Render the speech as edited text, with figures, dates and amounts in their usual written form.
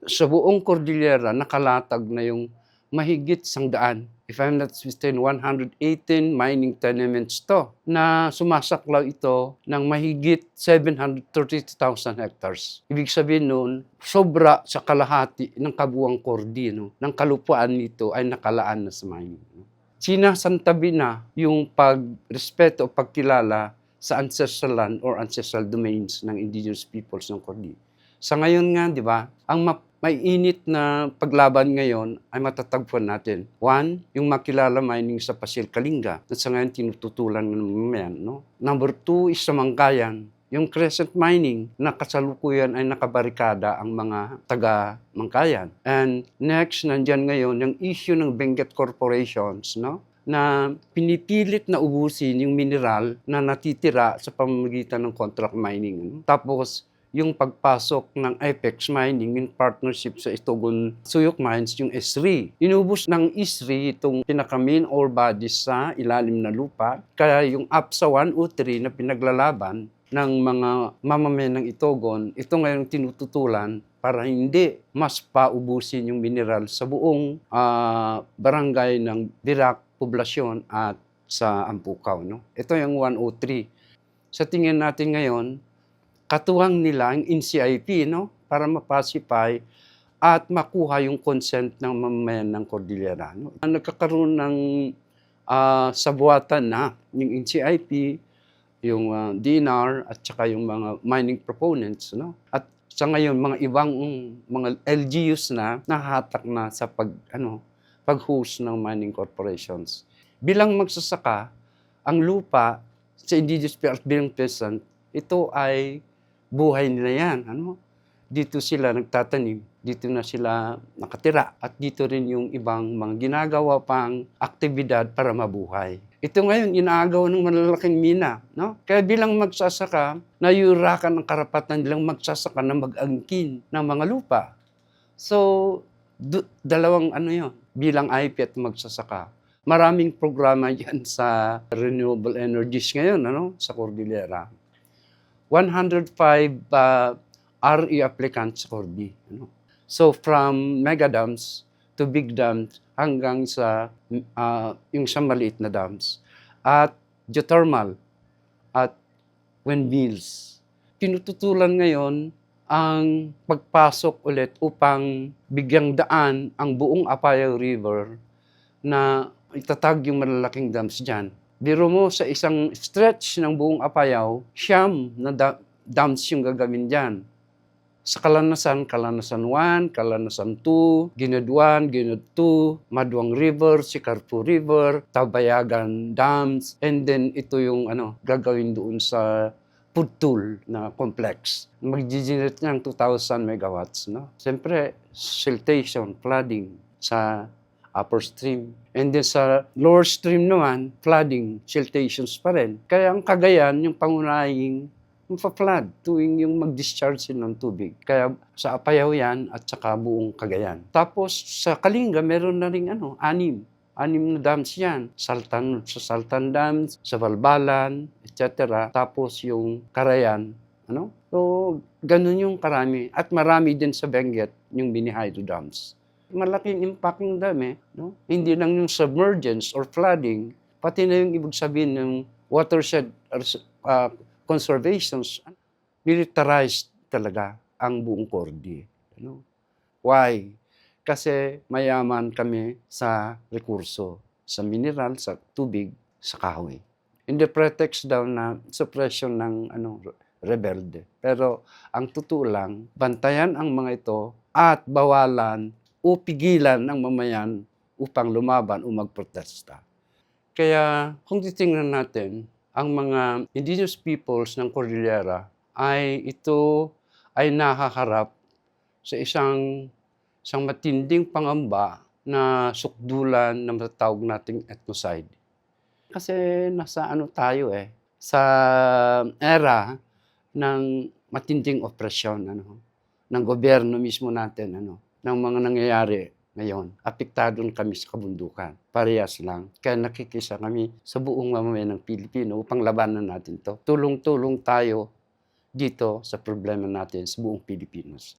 sa buong Cordillera nakalatag na yung mahigit 100, if I'm not mistaken, 118 mining tenements 'to, na sumasaklaw ito ng mahigit 732,000 hectares. Ibig sabihin nun, sobra sa kalahati ng kabuuang Cordi, no, ng kalupaan nito ay nakalaan na sa mining. Sinasantabi na yung pagrespeto o pagkilala sa ancestral land or ancestral domains ng indigenous peoples ng Cordi. Sa ngayon nga, di ba, ang may init na paglaban ngayon ay matatagpuan natin. One, yung makilala mining sa Pasil Kalinga na sa ngayon tinututulan ng mamayan. No? Number two is sa Mangkayan. Yung crescent mining na kasalukuyan ay nakabarikada ang mga taga-Mangkayan. And next, nandyan ngayon yung issue ng Benguet corporations, no? Na pinipilit na ubusin yung mineral na natitira sa pamamagitan ng contract mining. Tapos, yung pagpasok ng Apex Mining in partnership sa Itogon Suyok Mines, yung S3. Inubos ng S3 itong pinaka-main ore bodies sa ilalim na lupa. Kaya yung APSA 103 na pinaglalaban ng mga mamamayan ng Itogon, ito ngayon tinututulan para hindi mas paubusin yung mineral sa buong barangay ng Dirac, Poblasyon at sa Ampukaw. No? Ito yung 103. Sa tingin natin ngayon, katuwang nila ang NCIP, no? Para mapacify at makuha yung consent ng mamamayan ng Cordillera. No? Nagkakaroon ng sabuatan na yung NCIP, yung DNR at saka yung mga mining proponents. No? At sa ngayon, mga ibang mga LGUs na nahatak na sa pag-host ng mining corporations. Bilang magsasaka, ang lupa sa indigenous at bilang peasant, ito ay buhay nila yan. Dito sila nagtatanim, dito na sila nakatira, at dito rin yung ibang mga ginagawa pang aktibidad para mabuhay. Ito ngayon, inaagaw ng malalaking mina. No? Kaya bilang magsasaka, nayurakan ang karapatan nilang magsasaka na mag-angkin ng mga lupa. So, dalawang yun, bilang IP at magsasaka. Maraming programa yan sa renewable energies ngayon, sa Cordillera. 105 RE applicants sa Cordi. So from mega dams to big dams hanggang sa yung sa maliit na dams. At geothermal at windmills. Pinututulan ngayon ang pagpasok ulit upang bigyang daan ang buong Apayao River na itatag yung malalaking dams dyan. Biro mo sa isang stretch ng buong Apayao, 9 na dams yung gagawin dyan. Sa Kalanasan, Kalanasan 1, Kalanasan 2, Ginad 1, Ginad 2, Maduang River, Sicarpu River, Tabayagan Dams, and then ito yung gagawin doon sa Pudtul na complex. Mag-generate ng 2,000 megawatts. No? Siyempre, siltation, flooding sa upper stream. And then sa lower stream naman, flooding, siltations pa rin. Kaya ang Cagayan, yung pangunahing flood tuwing yung mag-discharge ng tubig. Kaya sa Apayao yan at saka buong Cagayan. Tapos sa Kalinga, meron na rin 6 na dams yan. Sa Saltan Dams, sa Balbalan, etc. Tapos yung Carayan. So, ganun yung karami. At marami din sa Benguet, yung mini-hydro dams. Malaking impact ng dam no? Hindi lang yung submergence or flooding, pati na yung ibig sabihin ng watershed conservations. Militarized talaga ang buong Cordi. Why? Kasi mayaman kami sa rekurso, sa mineral, sa tubig, sa kahoy. In the pretext daw na suppression ng rebelde. Pero ang totoo lang, bantayan ang mga ito at bawalan o pigilan ng mamayan upang lumaban o magprotesta. Kaya kung titingnan natin, ang mga indigenous peoples ng Cordillera ito ay nakaharap sa isang matinding pangamba na sukdulan na matatawag nating ethnocide. Kasi nasa tayo sa era ng matinding opresyon ng gobyerno mismo natin ng mga nangyayari ngayon. Apektado kami sa kabundukan. Parehas lang. Kaya nakikisa kami sa buong mamamayan ng Pilipino upang labanan natin to. Tulong-tulong tayo dito sa problema natin sa buong Pilipinas.